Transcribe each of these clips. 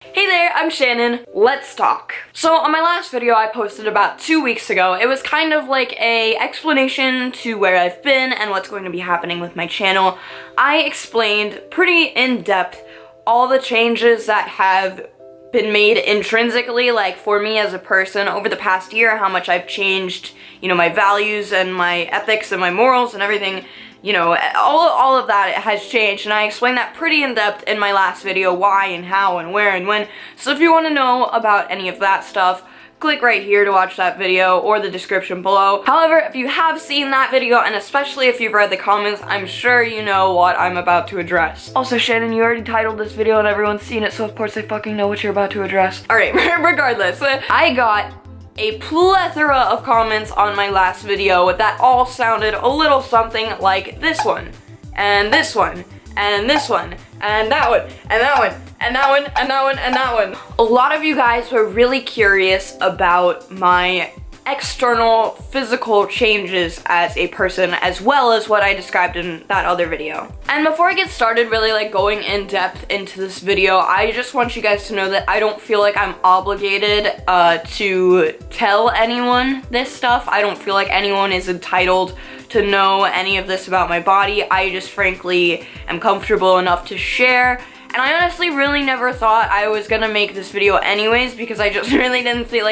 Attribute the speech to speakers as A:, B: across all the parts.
A: Hey there, I'm Shannon. Let's talk. So on my last video I posted about 2 weeks ago, it was kind of like a explanation to where I've been and what's going to be happening with my channel. I explained pretty in depth all the changes that have been made intrinsically, like for me as a person over the past year, how much I've changed, my values and my ethics and my morals and everything. All of that has changed, and I explained that pretty in depth in my last video, why and how and where and when. So if you want to know about any of that stuff, click right here to watch that video or the description below. However, if you have seen that video, and especially if you've read the comments, I'm sure you know what I'm about to address. Also, Shannon, you already titled this video and everyone's seen it, so of course they fucking know what you're about to address. Alright, regardless, I got a plethora of comments on my last video that all sounded a little something like this one, and this one, and this one, and that one, and that one, and that one, and that one, and that one. A lot of you guys were really curious about my external physical changes as a person, as well as what I described in that other video. And before I get started really going in depth into this video, I just want you guys to know that I don't feel like I'm obligated to tell anyone this stuff. I don't feel like anyone is entitled to know any of this about my body. I just frankly am comfortable enough to share. And I honestly really never thought I was gonna make this video anyways, because I just really didn't see,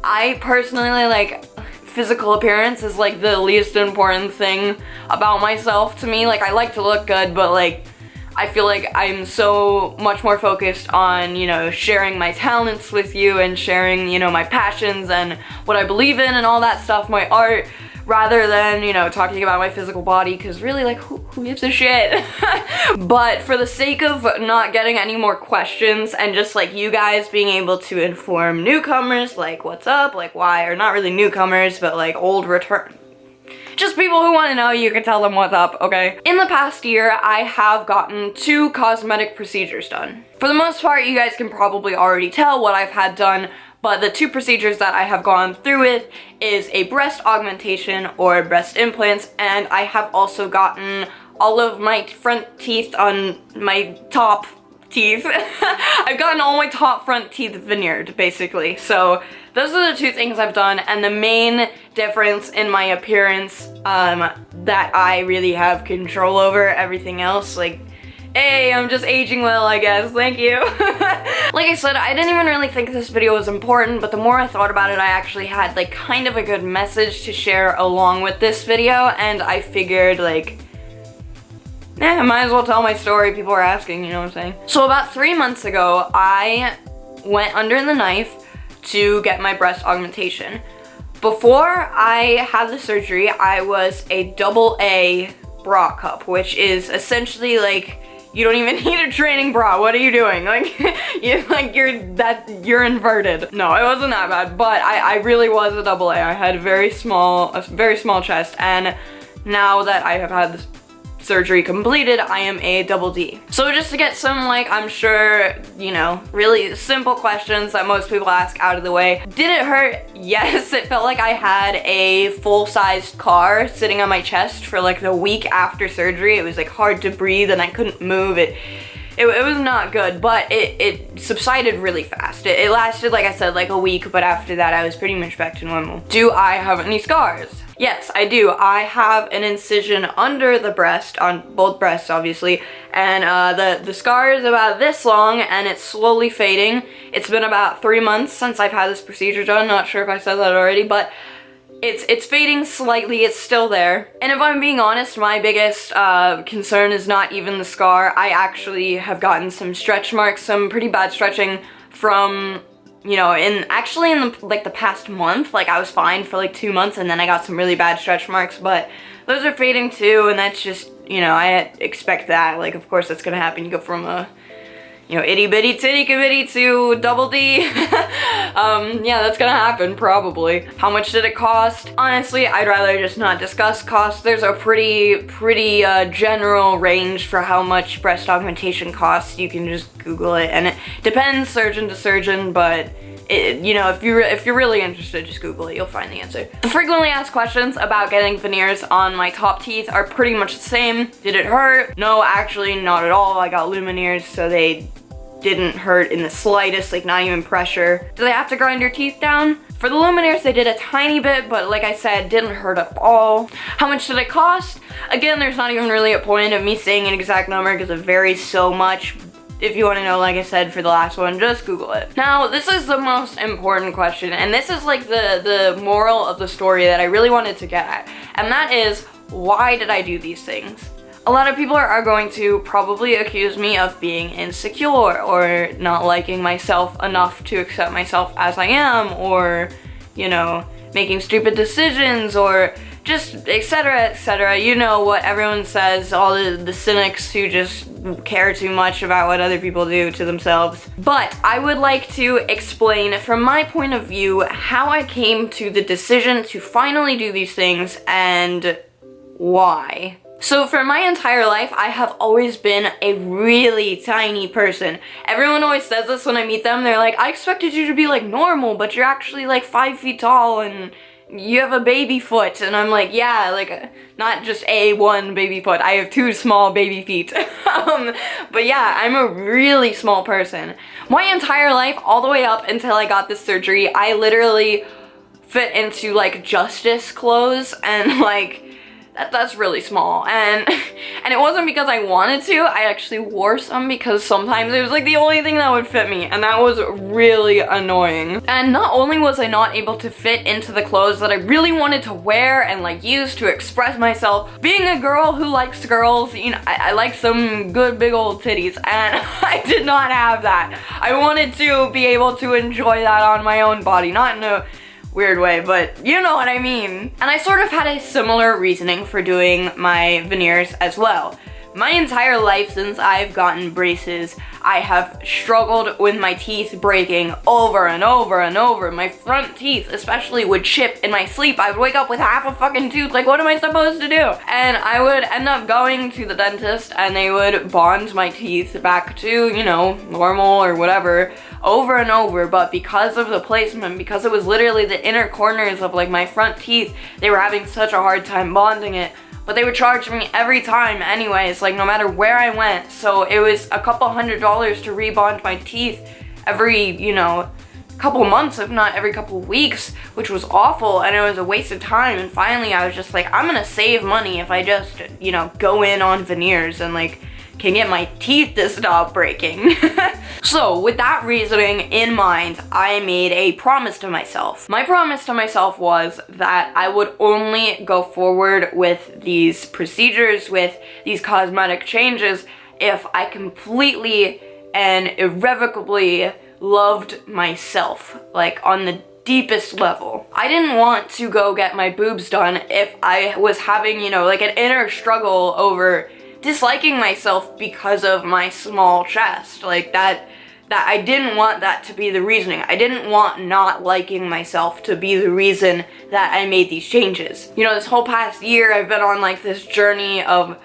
A: I personally, physical appearance is, the least important thing about myself to me. I like to look good, but, I feel like I'm so much more focused on, sharing my talents with you and sharing, my passions and what I believe in and all that stuff, my art, rather than, talking about my physical body, because really, who gives a shit? But for the sake of not getting any more questions and just, you guys being able to inform newcomers, what's up, why, or not really newcomers, but, old return. Just people who want to know, you can tell them what's up, okay? In the past year, I have gotten 2 cosmetic procedures done. For the most part, you guys can probably already tell what I've had done, but the 2 procedures that I have gone through with is a breast augmentation or breast implants, and I have also gotten all of my front teeth on my top teeth. I've gotten all my top front teeth veneered, basically. So those are the 2 things I've done, and the main difference in my appearance that I really have control over. Everything else, hey, I'm just aging well, I guess, thank you. Like I said, I didn't even really think this video was important, but the more I thought about it, I actually had, kind of a good message to share along with this video, and I figured, I might as well tell my story, people are asking, you know what I'm saying? So about 3 months ago, I went under the knife to get my breast augmentation. Before I had the surgery, I was a AA bra cup, which is essentially, you don't even need a training bra. What are you doing? You're inverted. No, it wasn't that bad, but I really was a AA. I had a very small chest, and now that I have had this surgery completed, I am a DD. So just to get some, I'm sure, really simple questions that most people ask out of the way. Did it hurt? Yes, it felt like I had a full-sized car sitting on my chest for the week after surgery. It was hard to breathe and I couldn't move. It was not good, but it subsided really fast. It lasted, like I said, a week, but after that I was pretty much back to normal. Do I have any scars? Yes, I do. I have an incision under the breast, on both breasts obviously, and the scar is about this long and it's slowly fading. It's been about 3 months since I've had this procedure done, not sure if I said that already, but it's fading slightly, it's still there. And if I'm being honest, my biggest concern is not even the scar. I actually have gotten some stretch marks, some pretty bad stretching from, in the past month. I was fine for 2 months and then I got some really bad stretch marks, but those are fading too, and that's just, I expect that. Of course that's gonna happen. You go from a itty bitty titty committee to DD. Yeah, that's gonna happen, probably. How much did it cost? Honestly, I'd rather just not discuss costs. There's a pretty general range for how much breast augmentation costs. You can just Google it, and it depends surgeon to surgeon, but if you're really interested, just Google it, you'll find the answer. The frequently asked questions about getting veneers on my top teeth are pretty much the same. Did it hurt? No, actually, not at all. I got lumineers, so they didn't hurt in the slightest, like not even pressure. Do they have to grind your teeth down? For the luminaires, they did a tiny bit, but like I said, didn't hurt at all. How much did it cost? Again, there's not even really a point of me saying an exact number because it varies so much. If you want to know, like I said for the last one, just Google it. Now, this is the most important question, and this is like the moral of the story that I really wanted to get at, and that is, why did I do these things? A lot of people are going to probably accuse me of being insecure or not liking myself enough to accept myself as I am, or, you know, making stupid decisions, or just etc, etc. You know what everyone says, all the cynics who just care too much about what other people do to themselves. But I would like to explain from my point of view how I came to the decision to finally do these things and why. So for my entire life, I have always been a really tiny person. Everyone always says this when I meet them. They're like, I expected you to be like normal, but you're actually like 5 feet tall and you have a baby foot. And I'm like, yeah, like not just one baby foot. I have 2 small baby feet. But yeah, I'm a really small person. My entire life, all the way up until I got this surgery, I literally fit into like justice clothes, and like that's really small, and it wasn't because I wanted to. I actually wore some because sometimes it was like the only thing that would fit me, and that was really annoying. And not only was I not able to fit into the clothes that I really wanted to wear and like use to express myself, being a girl who likes girls, you know, I like some good big old titties, and I did not have that. I wanted to be able to enjoy that on my own body, not in a weird way, but you know what I mean. And I sort of had a similar reasoning for doing my veneers as well. My entire life since I've gotten braces, I have struggled with my teeth breaking over and over and over. My front teeth especially would chip in my sleep. I would wake up with half a fucking tooth, like what am I supposed to do? And I would end up going to the dentist and they would bond my teeth back to, you know, normal or whatever, over and over. But because of the placement, because it was literally the inner corners of like my front teeth, they were having such a hard time bonding it. But they would charge me every time anyways, like no matter where I went. So it was a couple $100s to rebond my teeth every, you know, couple months, if not every couple weeks, which was awful, and it was a waste of time. And finally I was just like, I'm gonna save money if I just, you know, go in on veneers and like can get my teeth to stop breaking. So with that reasoning in mind, I made a promise to myself. My promise to myself was that I would only go forward with these procedures, with these cosmetic changes, if I completely and irrevocably loved myself, like on the deepest level. I didn't want to go get my boobs done if I was having, you know, like an inner struggle over disliking myself because of my small chest. Like that I didn't want that to be the reasoning. I didn't want not liking myself to be the reason that I made these changes. You know, this whole past year I've been on like this journey of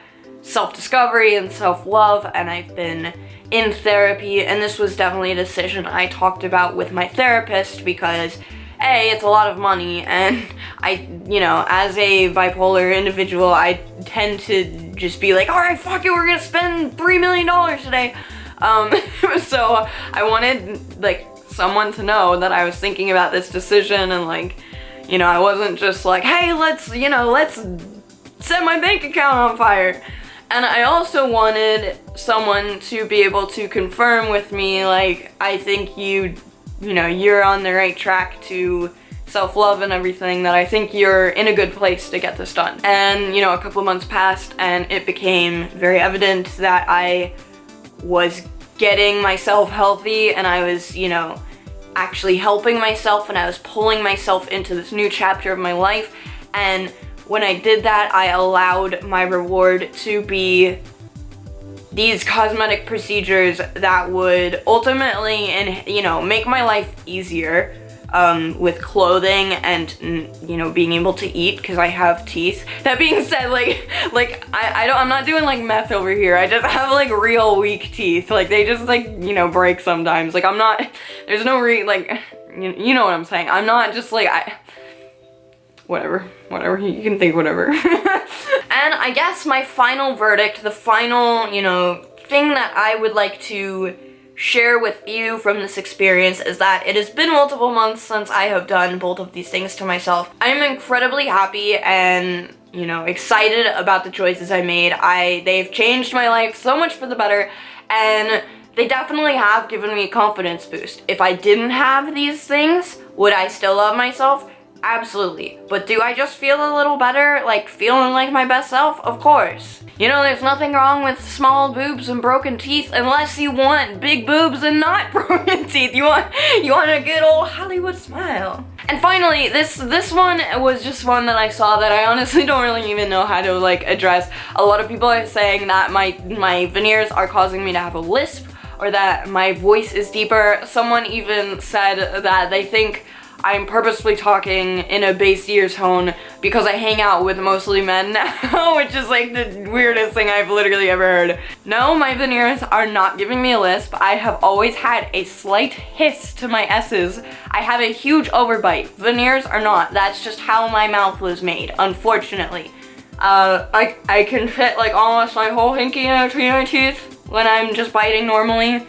A: self-discovery and self-love, and I've been in therapy, and this was definitely a decision I talked about with my therapist because A, it's a lot of money, and I, you know, as a bipolar individual, I tend to just be like, alright, fuck it, we're gonna spend $3 million today. So I wanted, like, someone to know that I was thinking about this decision, and, like, you know, I wasn't just like, hey, let's set my bank account on fire. And I also wanted someone to be able to confirm with me, like, I think you know, you're on the right track to self-love and everything, that I think you're in a good place to get this done. And, you know, a couple of months passed and it became very evident that I was getting myself healthy, and I was, you know, actually helping myself, and I was pulling myself into this new chapter of my life. And when I did that, I allowed my reward to be these cosmetic procedures that would ultimately, and you know, make my life easier with clothing and, you know, being able to eat because I have teeth. That being said, I'm not doing like meth over here. I just have like real weak teeth. Like they just like, you know, break sometimes. Like I'm not, there's no you know what I'm saying. I'm not just like, whatever, you can think whatever. And I guess my final verdict, the final, you know, thing that I would like to share with you from this experience is that it has been multiple months since I have done both of these things to myself. I'm incredibly happy and, you know, excited about the choices I made. They've changed my life so much for the better, and they definitely have given me a confidence boost. If I didn't have these things, would I still love myself? Absolutely. But do I just feel a little better, like feeling like my best self? Of course. You know, there's nothing wrong with small boobs and broken teeth unless you want big boobs and not broken teeth. You want a good old Hollywood smile. And finally, this one was just one that I saw that I honestly don't really even know how to like address. A lot of people are saying that my veneers are causing me to have a lisp, or that my voice is deeper. Someone even said that they think I'm purposefully talking in a bassier tone because I hang out with mostly men now, which is like the weirdest thing I've literally ever heard. No, my veneers are not giving me a lisp. I have always had a slight hiss to my S's. I have a huge overbite. Veneers are not. That's just how my mouth was made, unfortunately. I can fit like almost my whole hinky in between my teeth when I'm just biting normally.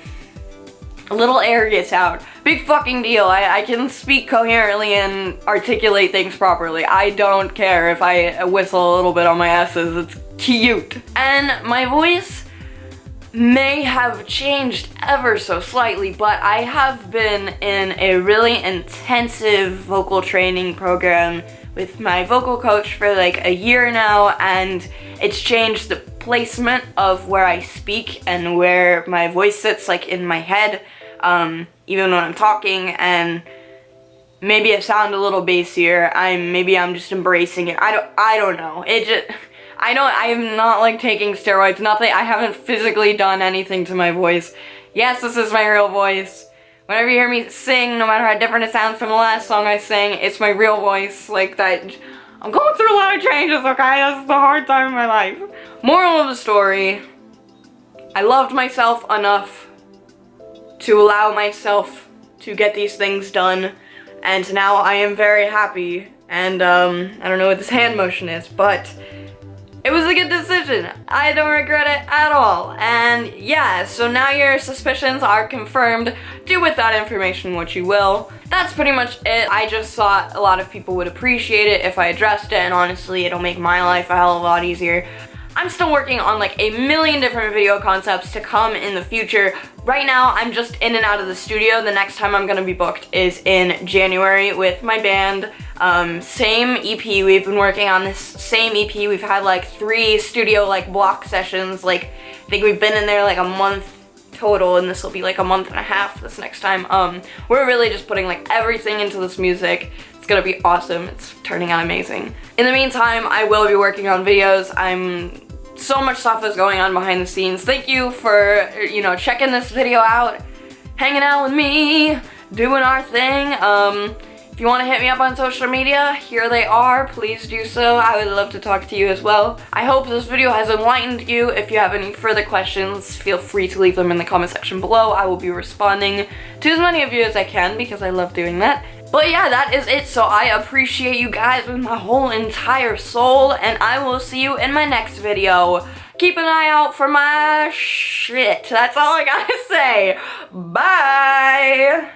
A: A little air gets out. Big fucking deal. I can speak coherently and articulate things properly. I don't care if I whistle a little bit on my S's. It's cute. And my voice may have changed ever so slightly, but I have been in a really intensive vocal training program with my vocal coach for like a year now, and it's changed the placement of where I speak and where my voice sits, like in my head, even when I'm talking, and maybe I sound a little bassier. Maybe I'm just embracing it. I don't know. I am not like taking steroids, nothing. I haven't physically done anything to my voice. Yes, this is my real voice. Whenever you hear me sing, no matter how different it sounds from the last song I sang, it's my real voice. Like that. I'm going through a lot of changes, okay? This is the hard time in my life. Moral of the story, I loved myself enough to allow myself to get these things done, and now I am very happy, and I don't know what this hand motion is, but it was a good decision. I don't regret it at all. And yeah, so now your suspicions are confirmed. Do with that information what you will. That's pretty much it. I just thought a lot of people would appreciate it if I addressed it, and honestly, it'll make my life a hell of a lot easier. I'm still working on like a million different video concepts to come in the future. Right now, I'm just in and out of the studio. The next time I'm gonna be booked is in January with my band. Same EP, we've been working on this same EP. We've had like 3 studio like block sessions. Like, I think we've been in there like a month total, and this will be like a month and a half this next time. We're really just putting like everything into this music. It's gonna be awesome. It's turning out amazing. In the meantime, I will be working on videos. So much stuff is going on behind the scenes. Thank you for, you know, checking this video out, hanging out with me, doing our thing. If you want to hit me up on social media, here they are. Please do so. I would love to talk to you as well. I hope this video has enlightened you. If you have any further questions, feel free to leave them in the comment section below. I will be responding to as many of you as I can because I love doing that. But yeah, that is it. So I appreciate you guys with my whole entire soul, and I will see you in my next video. Keep an eye out for my shit. That's all I gotta say. Bye!